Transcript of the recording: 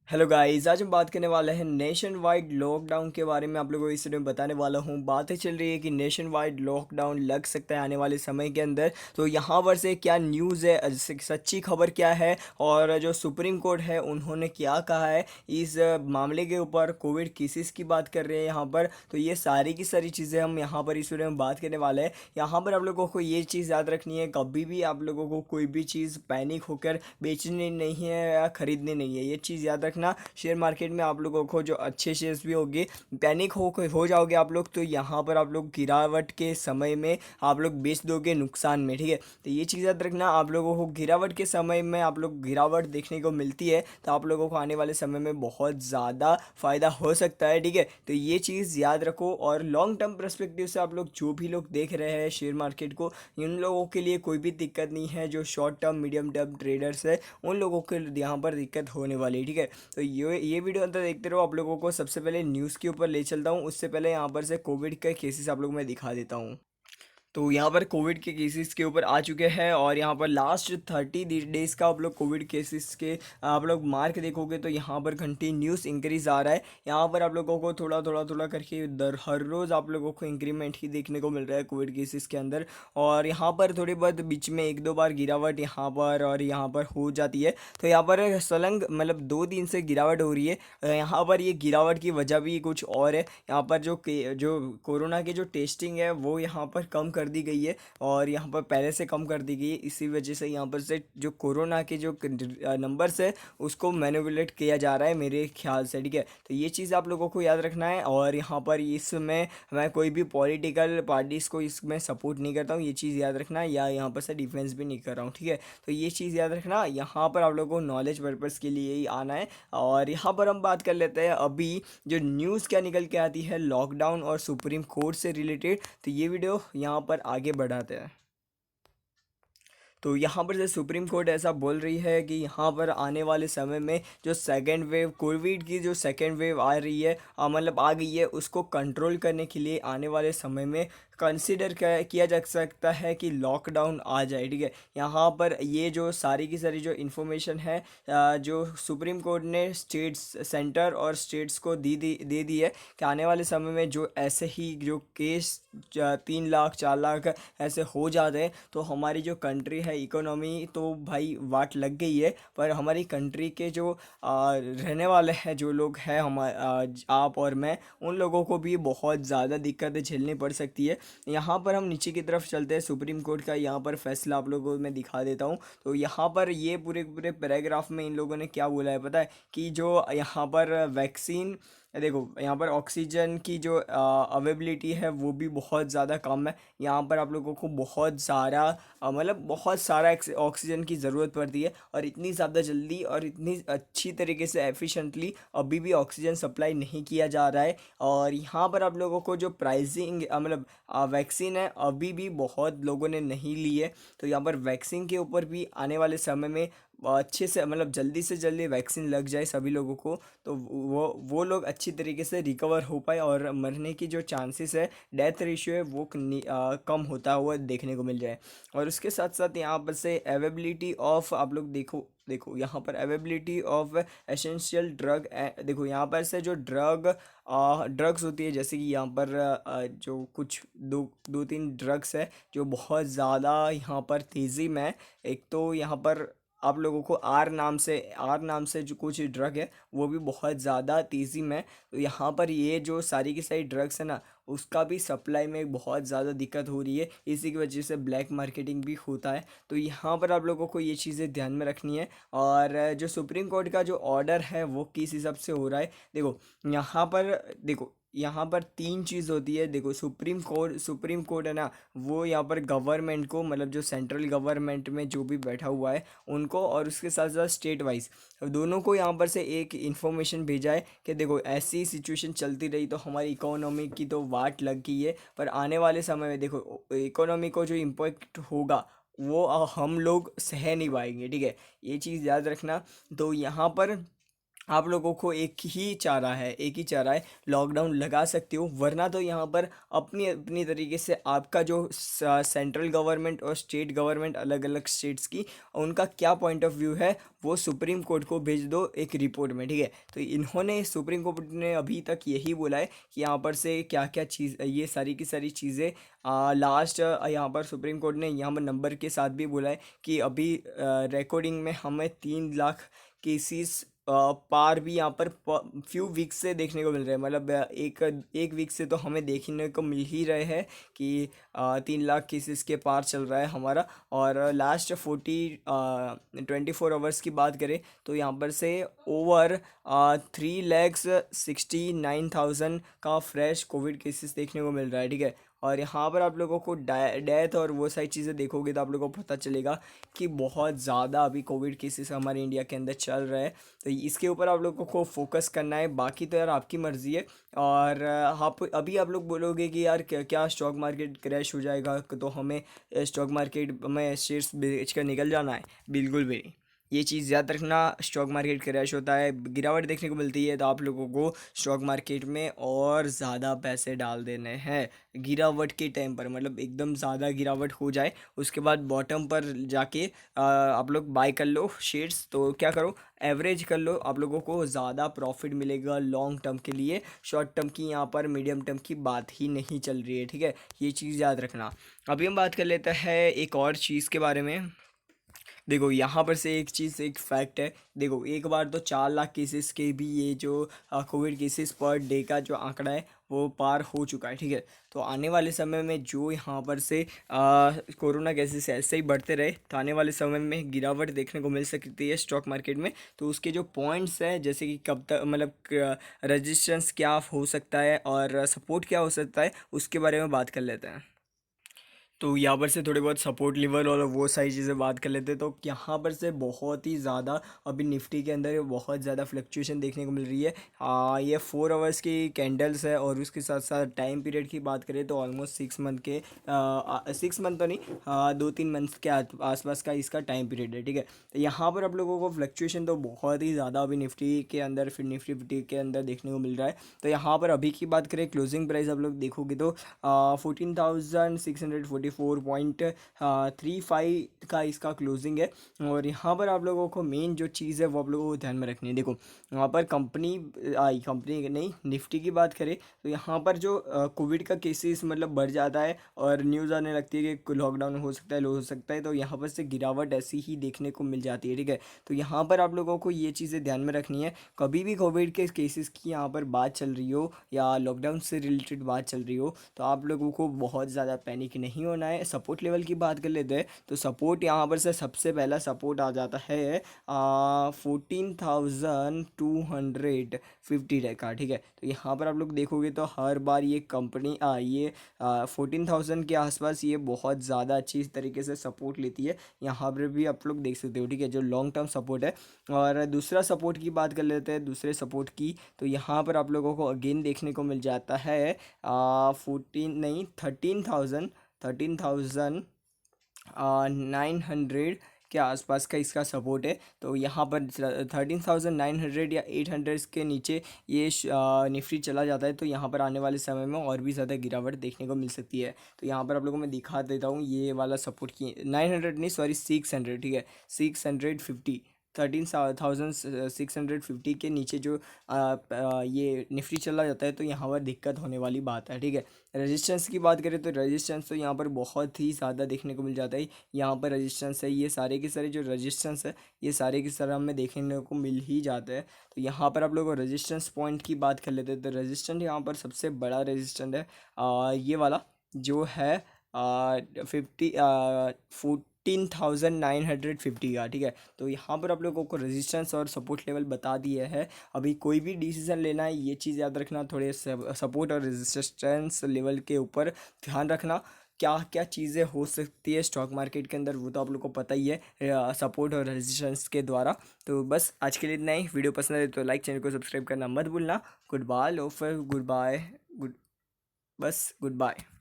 Hello guys, आज हम बात करने वाले हैं नेशन वाइड लॉकडाउन के बारे में। आप लोगों को इस वीडियो में बताने वाला हूँ। बातें चल रही है कि नेशन वाइड लॉकडाउन लग सकता है आने वाले समय के अंदर। तो यहाँ पर से क्या न्यूज़ है, सच्ची खबर क्या है और जो सुप्रीम कोर्ट है उन्होंने क्या कहा है इस मामले के ऊपर। कोविड केसेस की बात कर रहे हैं यहाँ पर। तो ये सारी की सारी चीज़ें हम यहाँ पर इस वीडियो में बात करने वाले हैं। यहाँ पर आप लोगों को ये चीज़ याद रखनी है, कभी भी आप लोगों को कोई भी चीज़ पैनिक होकर बेचनी नहीं है या खरीदनी नहीं है। ये चीज़ याद रखना। शेयर मार्केट में आप लोगों को जो अच्छे शेयर्स भी होंगे, पैनिक हो जाओगे आप लोग, तो यहाँ पर आप लोग गिरावट के समय में आप लोग बेच दोगे नुकसान में। ठीक है, तो ये चीज़ याद रखना। आप लोगों को गिरावट के समय में आप लोग गिरावट देखने को मिलती है, तो आप लोगों को आने वाले समय में बहुत ज़्यादा फ़ायदा हो सकता है। ठीक है, तो ये चीज़ याद रखो। और लॉन्ग टर्म परस्पेक्टिव से आप लोग जो भी लोग देख रहे हैं शेयर मार्केट को, इन लोगों के लिए कोई भी दिक्कत नहीं है। जो short term medium term traders है उन लोगों के यहाँ पर दिक्कत होने वाली है। ठीक है, तो ये वीडियो अंदर देखते रहो। आप लोगों को सबसे पहले न्यूज़ के ऊपर ले चलता हूँ, उससे पहले यहाँ पर से कोविड के केसेस आप लोगों को मैं दिखा देता हूँ। तो यहाँ पर कोविड के केसेस के ऊपर आ चुके हैं और यहाँ पर लास्ट 30 डेज़ का आप लोग कोविड केसेस के आप लोग मार्क देखोगे तो यहाँ पर कंटिन्यूस इंक्रीज आ रहा है। यहाँ पर आप लोगों को थोड़ा थोड़ा थोड़ा करके दर हर रोज़ आप लोगों को इंक्रीमेंट ही देखने को मिल रहा है कोविड केसेस के अंदर। और यहाँ पर थोड़ी बहुत बीच में एक दो बार गिरावट यहाँ पर और यहाँ पर हो जाती है। तो यहाँ पर सलंग मतलब 2 दिन से गिरावट हो रही है। यहाँ पर ये गिरावट की वजह भी कुछ और है। यहाँ पर जो कोरोना के जो टेस्टिंग है वो यहाँ पर कम कर दी गई है और यहाँ पर पहले से कम कर दी गई है। इसी वजह से यहाँ पर से जो कोरोना के जो नंबर्स है उसको मैनिपुलेट किया जा रहा है मेरे ख्याल से। ठीक है, तो ये चीज़ आप लोगों को याद रखना है। और यहाँ पर इसमें मैं कोई भी पॉलिटिकल पार्टीज़ को इसमें सपोर्ट नहीं करता हूँ, ये चीज़ याद रखना। या यहाँ पर से डिफेंस भी नहीं कर रहा हूँ। ठीक है, तो ये चीज़ याद रखना। यहाँ पर आप लोगों को नॉलेज पर्पज़ के लिए ही आना है। और यहाँ पर हम बात कर लेते हैं अभी जो न्यूज़ क्या निकल के आती है लॉकडाउन और सुप्रीम कोर्ट से रिलेटेड। तो ये वीडियो यहाँ पर आगे बढ़ाते हैं। तो यहाँ पर जो सुप्रीम कोर्ट ऐसा बोल रही है कि यहाँ पर आने वाले समय में जो सेकेंड वेव कोविड की जो सेकेंड वेव आ रही है, मतलब आ गई है, उसको कंट्रोल करने के लिए आने वाले समय में कंसिडर किया जा सकता है कि लॉकडाउन आ जाए। ठीक है, यहाँ पर ये जो सारी की सारी जो इन्फॉर्मेशन है जो सुप्रीम कोर्ट ने स्टेट्स सेंटर और स्टेट्स को दे दी है कि आने वाले समय में जो ऐसे ही जो केस 3 लाख 4 लाख ऐसे हो जाते हैं तो हमारी जो कंट्री है इकोनॉमी तो भाई वाट लग गई है। पर हमारी कंट्री के जो रहने वाले हैं जो लोग हैं आप और मैं, उन लोगों को भी बहुत ज़्यादा दिक्कतें झेलनी पड़ सकती है। यहाँ पर हम नीचे की तरफ चलते हैं। सुप्रीम कोर्ट का यहाँ पर फैसला आप लोगों को मैं दिखा देता हूँ। तो यहाँ पर ये पूरे पूरे पैराग्राफ में इन लोगों ने क्या बोला है पता है कि जो यहाँ पर वैक्सीन, देखो यहाँ पर ऑक्सीजन की जो अवेबिलिटी है वो भी बहुत ज़्यादा कम है। यहाँ पर आप लोगों को बहुत सारा मतलब बहुत सारा ऑक्सीजन की ज़रूरत पड़ती है और इतनी ज़्यादा जल्दी और इतनी अच्छी तरीके से एफिशिएंटली अभी भी ऑक्सीजन सप्लाई नहीं किया जा रहा है। और यहाँ पर आप लोगों को जो प्राइसिंग मतलब वैक्सीन है अभी भी बहुत लोगों ने नहीं ली है। तो यहाँ पर वैक्सीन के ऊपर भी आने वाले समय में अच्छे से मतलब जल्दी से जल्दी वैक्सीन लग जाए सभी लोगों को, तो वो लोग अच्छी तरीके से रिकवर हो पाए और मरने की जो चांसेस है, डेथ रेशियो है वो कम होता हुआ देखने को मिल जाए। और उसके साथ साथ यहाँ पर से अवेबिलिटी ऑफ आप लोग देखो देखो यहाँ पर अवेबिलिटी ऑफ एसेंशियल ड्रग, देखो यहाँ पर से जो ड्रग्स होती है जैसे कि यहाँ पर जो कुछ दो दो तीन ड्रग्स है जो बहुत ज़्यादा यहाँ पर तेज़ी में है। एक तो यहाँ पर आप लोगों को आर नाम से जो कुछ ड्रग है वो भी बहुत ज़्यादा तेज़ी में है। तो यहाँ पर ये जो सारी की सारी ड्रग्स है ना, उसका भी सप्लाई में बहुत ज़्यादा दिक्कत हो रही है। इसी की वजह से ब्लैक मार्केटिंग भी होता है। तो यहाँ पर आप लोगों को ये चीज़ें ध्यान में रखनी है। और जो सुप्रीम कोर्ट का जो ऑर्डर है वो किस हिसाब से हो रहा है, देखो यहाँ पर 3 चीज़ होती है। देखो सुप्रीम कोर्ट है ना, वो यहाँ पर गवर्नमेंट को मतलब जो सेंट्रल गवर्नमेंट में जो भी बैठा हुआ है उनको और उसके साथ साथ स्टेट वाइज दोनों को यहाँ पर से एक इन्फॉर्मेशन भेजा है कि देखो ऐसी सिचुएशन चलती रही तो हमारी इकोनॉमी की तो वाट लग गई है। पर आने वाले समय में देखो इकोनॉमी को जो इम्पैक्ट होगा वो हम लोग सह नहीं पाएंगे। ठीक है, ये चीज़ याद रखना। तो यहाँ पर आप लोगों को एक ही चारा है, लॉकडाउन लगा सकते हो, वरना तो यहाँ पर अपनी अपनी तरीके से आपका जो सेंट्रल गवर्नमेंट और स्टेट गवर्नमेंट, अलग अलग स्टेट्स की, उनका क्या पॉइंट ऑफ व्यू है वो सुप्रीम कोर्ट को भेज दो एक रिपोर्ट में, ठीक है। तो इन्होंने, सुप्रीम कोर्ट ने अभी तक यही बोला है कि यहाँ पर से क्या क्या चीज़, ये सारी की सारी चीज़ें लास्ट, यहाँ पर सुप्रीम कोर्ट ने यहाँ पर नंबर के साथ भी बोला है कि अभी रिकॉर्डिंग में हमें 3 लाख केसेस पार भी यहाँ पर फ्यू वीक्स से देखने को मिल रहे हैं, मतलब एक एक वीक से तो हमें देखने को मिल ही रहे हैं कि 3 लाख केसेस के पार चल रहा है हमारा। और लास्ट 24 आवर्स की बात करें तो यहाँ पर से ओवर 3,69,000 का फ्रेश कोविड केसेस देखने को मिल रहा है, ठीक है। और यहाँ पर आप लोगों को डेथ और वो सारी चीज़ें देखोगे तो आप लोगों को पता चलेगा कि बहुत ज़्यादा अभी कोविड केसेस हमारे इंडिया के अंदर चल रहे हैं। तो इसके ऊपर आप लोगों को फोकस करना है, बाकी तो यार आपकी मर्ज़ी है। और आप अभी आप लोग बोलोगे कि यार क्या क्या स्टॉक मार्केट क्रैश हो जाएगा तो हमें स्टॉक मार्केट में शेयर्स बेच कर निकल जाना है, बिल्कुल भी नहीं। ये चीज़ याद रखना, स्टॉक मार्केट क्रैश होता है, गिरावट देखने को मिलती है, तो आप लोगों को स्टॉक मार्केट में और ज़्यादा पैसे डाल देने हैं गिरावट के टाइम पर, मतलब एकदम ज़्यादा गिरावट हो जाए उसके बाद बॉटम पर जाके आप लोग बाय कर लो शेयर्स। तो क्या करो, एवरेज कर लो, आप लोगों को ज़्यादा प्रॉफिट मिलेगा लॉन्ग टर्म के लिए। शॉर्ट टर्म की यहाँ पर, मीडियम टर्म की बात ही नहीं चल रही है, ठीक है। ये चीज़ याद रखना। अभी हम बात कर लेते हैं एक और चीज़ के बारे में। देखो यहाँ पर से एक चीज़, एक फैक्ट है, देखो एक बार तो 4 लाख केसेस के भी ये जो कोविड केसेस पर डे का जो आंकड़ा है वो पार हो चुका है, ठीक है। तो आने वाले समय में जो यहाँ पर से कोरोना केसेस ऐसे ही बढ़ते रहे तो आने वाले समय में गिरावट देखने को मिल सकती है स्टॉक मार्केट में। तो उसके जो पॉइंट्स हैं, जैसे कि कब तक, मतलब रजिस्टेंस क्या हो सकता है और सपोर्ट क्या हो सकता है, उसके बारे में बात कर लेते हैं। तो यहाँ पर से थोड़े बहुत सपोर्ट लेवल और वो सारी चीज़ें बात कर लेते हैं। तो यहाँ पर से बहुत ही ज़्यादा अभी निफ्टी के अंदर बहुत ज़्यादा फ्लक्चुएशन देखने को मिल रही है। ये 4 आवर्स की कैंडल्स है और उसके साथ साथ टाइम पीरियड की बात करें तो ऑलमोस्ट 6 मंथ के, 6 मंथ तो नहीं, 2-3 मंथ के आसपास का इसका टाइम पीरियड है, ठीक है। तो यहाँ पर आप लोगों को फ्लक्चुएशन तो बहुत ही ज़्यादा अभी निफ्टी के अंदर, फिर निफ्टी फिफ्टी के अंदर देखने को मिल रहा है। तो यहाँ पर अभी की बात करें, क्लोजिंग प्राइस आप लोग देखोगे तो 14,644.35 का इसका क्लोजिंग है। और यहाँ पर आप लोगों को मेन जो चीज़ है वो आप लोगों को ध्यान में रखनी है। देखो यहाँ पर कंपनी नहीं, निफ्टी की बात करें तो यहाँ पर जो कोविड का केसेस मतलब बढ़ जाता है और न्यूज़ आने लगती है कि लॉकडाउन हो सकता है, लो हो सकता है, तो यहाँ पर से गिरावट ऐसी ही देखने को मिल जाती है, ठीक है। तो यहाँ पर आप लोगों को ये चीज़ें ध्यान में रखनी है, कभी भी कोविड के केसेस की यहाँ पर बात चल रही हो या लॉकडाउन से रिलेटेड बात चल रही हो तो आप लोगों को बहुत ज़्यादा पैनिक नहीं होना है। सपोर्ट लेवल की बात कर लेते हैं तो सपोर्ट यहाँ पर से सबसे पहला सपोर्ट आ जाता है 14,250 का, ठीक है। तो यहाँ पर आप लोग देखोगे तो हर बार ये कंपनी ये 14,000 के आसपास ये बहुत ज़्यादा अच्छी तरीके से सपोर्ट लेती है। यहाँ पर भी आप लोग देख सकते हो, ठीक है, जो लॉन्ग टर्म सपोर्ट है। और दूसरा सपोर्ट की बात कर लेते हैं, दूसरे सपोर्ट की, तो यहाँ पर आप लोगों को अगेन देखने को मिल जाता है 14 नहीं, 13,900 के आसपास का इसका सपोर्ट है। तो यहाँ पर 13,900 या 800 के नीचे ये निफ्टी चला जाता है तो यहाँ पर आने वाले समय में और भी ज़्यादा गिरावट देखने को मिल सकती है। तो यहाँ पर आप लोगों को मैं दिखा देता हूँ ये वाला सपोर्ट की, 900 नहीं सॉरी 600, ठीक है, 650, 13,650 के नीचे जो ये निफ्टी चला जाता है तो यहाँ पर दिक्कत होने वाली बात है, ठीक है। रेजिस्टेंस की बात करें तो रेजिस्टेंस तो यहाँ पर बहुत ही ज़्यादा देखने को मिल जाता है। यहाँ पर रेजिस्टेंस है, ये सारे के सारे जो रेजिस्टेंस है ये सारे के सारे हमें देखने को मिल ही जाते हैं। तो यहाँ पर आप लोग रेजिस्टेंस पॉइंट की बात कर लेते हैं तो रेजिस्टेंट यहाँ पर सबसे बड़ा रेजिस्टेंट है ये वाला जो है 14,950 का, ठीक है। तो यहाँ पर आप लोगों को रेजिस्टेंस और सपोर्ट लेवल बता दिए है। अभी कोई भी डिसीजन लेना है ये चीज़ याद रखना, थोड़े सपोर्ट और रेजिस्टेंस लेवल के ऊपर ध्यान रखना। क्या क्या चीज़ें हो सकती है स्टॉक मार्केट के अंदर वो तो आप लोग को पता ही है सपोर्ट और रेजिस्टेंस के द्वारा। तो बस आज के लिए इतना ही। वीडियो पसंद है तो लाइक, चैनल को सब्सक्राइब करना मत भूलना। गुड बाय लो, फिर गुड बाय, गुड, बस गुड बाय।